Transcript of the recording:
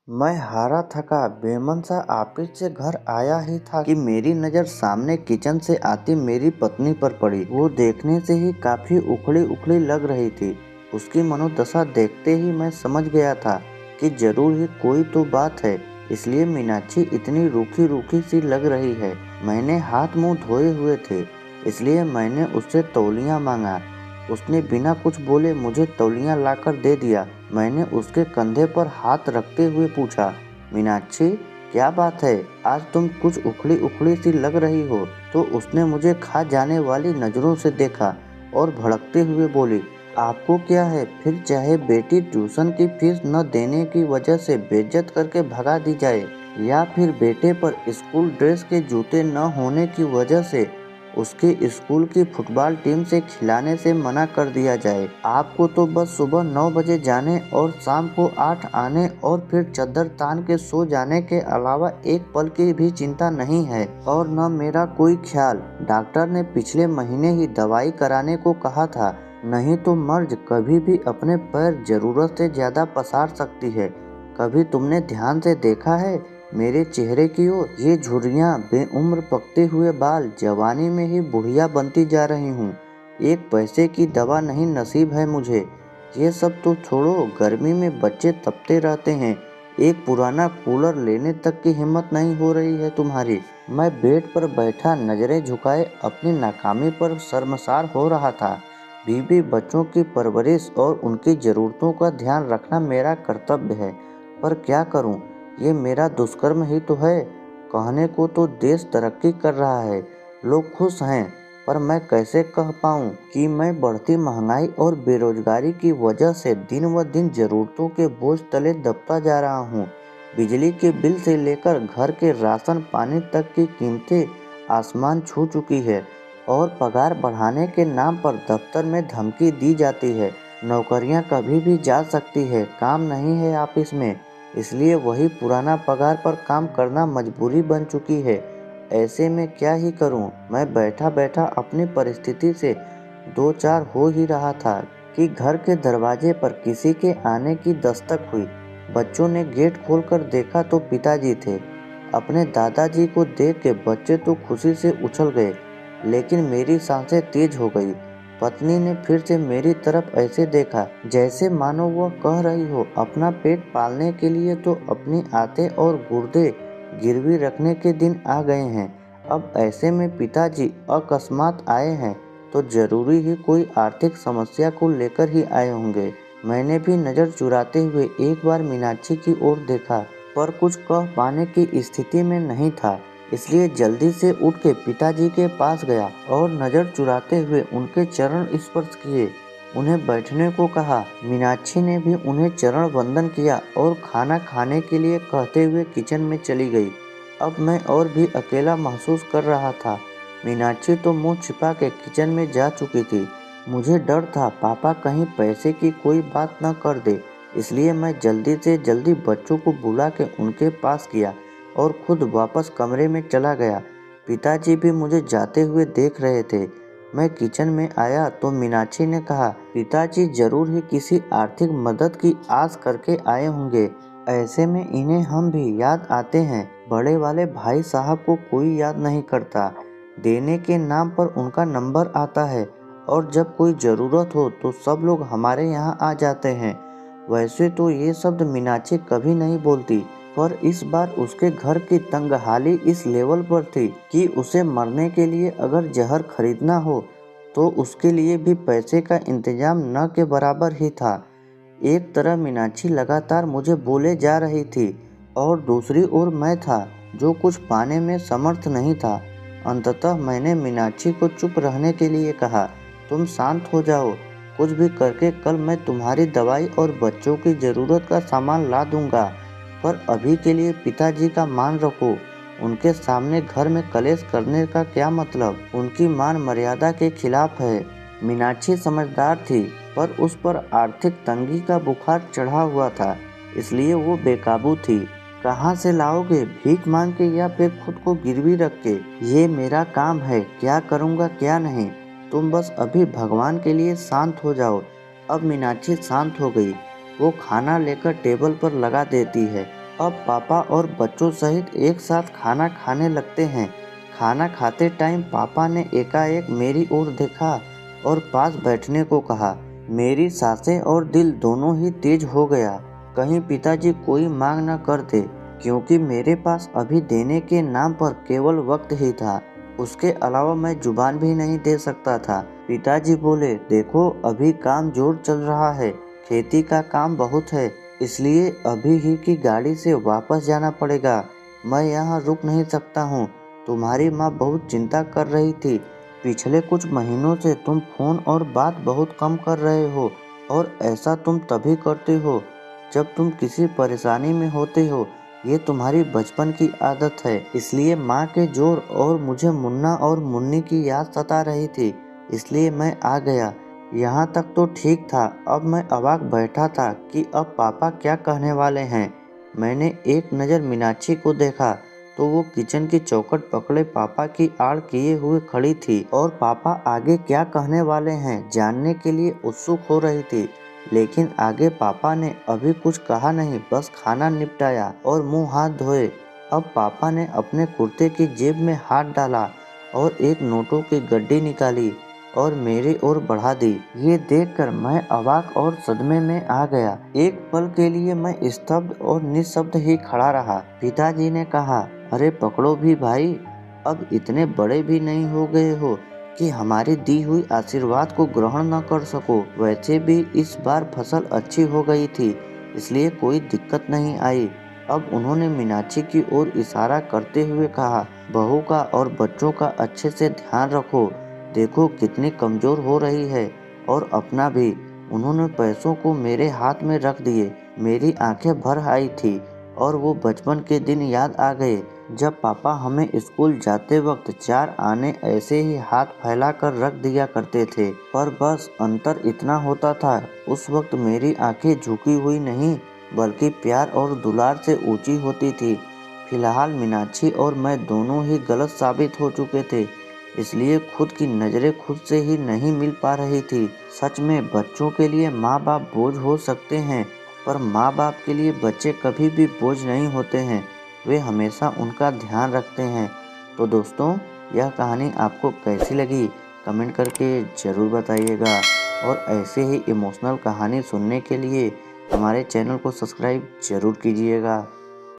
मैं हारा थका बेमन सा ऑफिस से घर आया ही था कि मेरी नज़र सामने किचन से आती मेरी पत्नी पर पड़ी। वो देखने से ही काफी उखड़ी उखड़ी लग रही थी। उसकी मनोदशा देखते ही मैं समझ गया था कि जरूर ही कोई तो बात है, इसलिए मीनाक्षी इतनी रूखी रूखी सी लग रही है। मैंने हाथ मुंह धोए हुए थे, इसलिए मैंने उससे तौलिया मांगा। उसने बिना कुछ बोले मुझे तौलिया लाकर दे दिया। मैंने उसके कंधे पर हाथ रखते हुए पूछा, मीनाक्षी क्या बात है, आज तुम कुछ उखड़ी उखड़ी सी लग रही हो। तो उसने मुझे खा जाने वाली नज़रों से देखा और भड़कते हुए बोली, आपको क्या है, फिर चाहे बेटी ट्यूशन की फीस न देने की वजह से बेइज्जत करके भगा दी जाए, या फिर बेटे पर स्कूल ड्रेस के जूते न होने की वजह से उसके स्कूल की फुटबॉल टीम से खिलाने से मना कर दिया जाए। आपको तो बस सुबह 9 बजे जाने और शाम को 8 आने और फिर चद्दर तान के सो जाने के अलावा एक पल की भी चिंता नहीं है, और न मेरा कोई ख्याल। डॉक्टर ने पिछले महीने ही दवाई कराने को कहा था, नहीं तो मर्ज कभी भी अपने पैर जरूरत से ज्यादा पसार सकती है। कभी तुमने ध्यान से देखा है मेरे चेहरे की ओर? ये झुर्रियाँ, बेउम्र पकते हुए बाल, जवानी में ही बुढ़िया बनती जा रही हूँ। एक पैसे की दवा नहीं नसीब है मुझे। ये सब तो छोड़ो, गर्मी में बच्चे तपते रहते हैं, एक पुराना कूलर लेने तक की हिम्मत नहीं हो रही है तुम्हारी। मैं बेड पर बैठा नजरें झुकाए अपनी नाकामी पर शर्मसार हो रहा था। बीवी बच्चों की परवरिश और उनकी ज़रूरतों का ध्यान रखना मेरा कर्तव्य है, पर क्या करूं, ये मेरा दुष्कर्म ही तो है। कहने को तो देश तरक्की कर रहा है, लोग खुश हैं, पर मैं कैसे कह पाऊं कि मैं बढ़ती महंगाई और बेरोजगारी की वजह से दिन व दिन जरूरतों के बोझ तले दबता जा रहा हूं। बिजली के बिल से लेकर घर के राशन पानी तक की कीमतें आसमान छू चुकी है, और पगार बढ़ाने के नाम पर दफ्तर में धमकी दी जाती है। नौकरियां कभी भी जा सकती है, काम नहीं है ऑफिस में, इसलिए वही पुराना पगार पर काम करना मजबूरी बन चुकी है। ऐसे में क्या ही करूं? मैं बैठा बैठा अपनी परिस्थिति से दो चार हो ही रहा था कि घर के दरवाजे पर किसी के आने की दस्तक हुई। बच्चों ने गेट खोलकर देखा तो पिताजी थे। अपने दादाजी को देख के बच्चे तो खुशी से उछल गए, लेकिन मेरी सांसें तेज हो गई। पत्नी ने फिर से मेरी तरफ ऐसे देखा जैसे मानो वह कह रही हो, अपना पेट पालने के लिए तो अपनी आते और गुर्दे गिरवी रखने के दिन आ गए हैं। अब ऐसे में पिताजी अकस्मात आए हैं तो जरूरी ही कोई आर्थिक समस्या को लेकर ही आए होंगे। मैंने भी नज़र चुराते हुए एक बार मीनाक्षी की ओर देखा, पर कुछ कह पाने की स्थिति में नहीं था, इसलिए जल्दी से उठ के पिताजी के पास गया और नज़र चुराते हुए उनके चरण स्पर्श किए, उन्हें बैठने को कहा। मीनाक्षी ने भी उन्हें चरण वंदन किया और खाना खाने के लिए कहते हुए किचन में चली गई। अब मैं और भी अकेला महसूस कर रहा था। मीनाक्षी तो मुंह छिपा के किचन में जा चुकी थी। मुझे डर था पापा कहीं पैसे की कोई बात न कर दे, इसलिए मैं जल्दी से जल्दी बच्चों को बुला के उनके पास किया और खुद वापस कमरे में चला गया। पिताजी भी मुझे जाते हुए देख रहे थे। मैं किचन में आया तो मीनाक्षी ने कहा, पिताजी जरूर ही किसी आर्थिक मदद की आस करके आए होंगे। ऐसे में इन्हें हम भी याद आते हैं। बड़े वाले भाई साहब को कोई याद नहीं करता, देने के नाम पर उनका नंबर आता है, और जब कोई ज़रूरत हो तो सब लोग हमारे यहाँ आ जाते हैं। वैसे तो ये शब्द मीनाक्षी कभी नहीं बोलती, पर इस बार उसके घर की तंगहाली इस लेवल पर थी कि उसे मरने के लिए अगर जहर खरीदना हो तो उसके लिए भी पैसे का इंतजाम न के बराबर ही था। एक तरफ मीनाक्षी लगातार मुझे बोले जा रही थी और दूसरी ओर मैं था जो कुछ पाने में समर्थ नहीं था। अंततः मैंने मीनाक्षी को चुप रहने के लिए कहा, तुम शांत हो जाओ, कुछ भी करके कल मैं तुम्हारी दवाई और बच्चों की ज़रूरत का सामान ला दूंगा, पर अभी के लिए पिताजी का मान रखो। उनके सामने घर में कलेश करने का क्या मतलब? उनकी मान मर्यादा के खिलाफ है। मीनाक्षी समझदार थी, पर उस पर आर्थिक तंगी का बुखार चढ़ा हुआ था, इसलिए वो बेकाबू थी। कहाँ से लाओगे, भीख मांग के या फिर खुद को गिरवी रख के? ये मेरा काम है, क्या करूँगा क्या नहीं। तुम बस अभी भगवान के लिए शांत हो जाओ। अब मीनाक्षी शांत हो गई। वो खाना लेकर टेबल पर लगा देती है अब पापा और बच्चों सहित एक साथ खाना खाने लगते हैं। खाना खाते टाइम पापा ने एकाएक मेरी ओर देखा और पास बैठने को कहा। मेरी सांसें और दिल दोनों ही तेज हो गया। कहीं पिताजी कोई मांग न कर दे, क्योंकि मेरे पास अभी देने के नाम पर केवल वक्त ही था। उसके अलावा मैं जुबान भी नहीं दे सकता था। पिताजी बोले, देखो अभी काम जोर चल रहा है, खेती का काम बहुत है, इसलिए अभी ही की गाड़ी से वापस जाना पड़ेगा। मैं यहाँ रुक नहीं सकता हूँ। तुम्हारी माँ बहुत चिंता कर रही थी। पिछले कुछ महीनों से तुम फोन और बात बहुत कम कर रहे हो, और ऐसा तुम तभी करते हो जब तुम किसी परेशानी में होते हो। ये तुम्हारी बचपन की आदत है। इसलिए माँ के जोर और मुझे मुन्ना और मुन्नी की याद सता रही थी, इसलिए मैं आ गया। यहाँ तक तो ठीक था। अब मैं अवाक बैठा था कि अब पापा क्या कहने वाले हैं। मैंने एक नज़र मीनाक्षी को देखा तो वो किचन की चौखट पकड़े पापा की आड़ किए हुए खड़ी थी और पापा आगे क्या कहने वाले हैं जानने के लिए उत्सुक हो रही थी। लेकिन आगे पापा ने अभी कुछ कहा नहीं, बस खाना निपटाया और मुंह हाथ धोए। अब पापा ने अपने कुर्ते की जेब में हाथ डाला और एक नोटों की गड्डी निकाली और मेरी ओर बढ़ा दी। ये देखकर मैं अवाक और सदमे में आ गया। एक पल के लिए मैं स्तब्ध और निःशब्द ही खड़ा रहा। पिताजी ने कहा, अरे पकड़ो भी भाई, अब इतने बड़े भी नहीं हो गए हो कि हमारी दी हुई आशीर्वाद को ग्रहण न कर सको। वैसे भी इस बार फसल अच्छी हो गई थी, इसलिए कोई दिक्कत नहीं आई। अब उन्होंने मीनाक्षी की ओर इशारा करते हुए कहा, बहू का और बच्चों का अच्छे से ध्यान रखो, देखो कितनी कमजोर हो रही है, और अपना भी। उन्होंने पैसों को मेरे हाथ में रख दिए। मेरी आंखें भर आई थी और वो बचपन के दिन याद आ गए जब पापा हमें स्कूल जाते वक्त 4 आने ऐसे ही हाथ फैलाकर रख दिया करते थे। पर बस अंतर इतना होता था, उस वक्त मेरी आंखें झुकी हुई नहीं बल्कि प्यार और दुलार से ऊंची होती थी। फिलहाल मीनाक्षी और मैं दोनों ही गलत साबित हो चुके थे, इसलिए खुद की नज़रें खुद से ही नहीं मिल पा रही थी। सच में बच्चों के लिए माँ बाप बोझ हो सकते हैं, पर माँ बाप के लिए बच्चे कभी भी बोझ नहीं होते हैं। वे हमेशा उनका ध्यान रखते हैं। तो दोस्तों, यह कहानी आपको कैसी लगी कमेंट करके ज़रूर बताइएगा, और ऐसे ही इमोशनल कहानी सुनने के लिए हमारे चैनल को सब्सक्राइब ज़रूर कीजिएगा।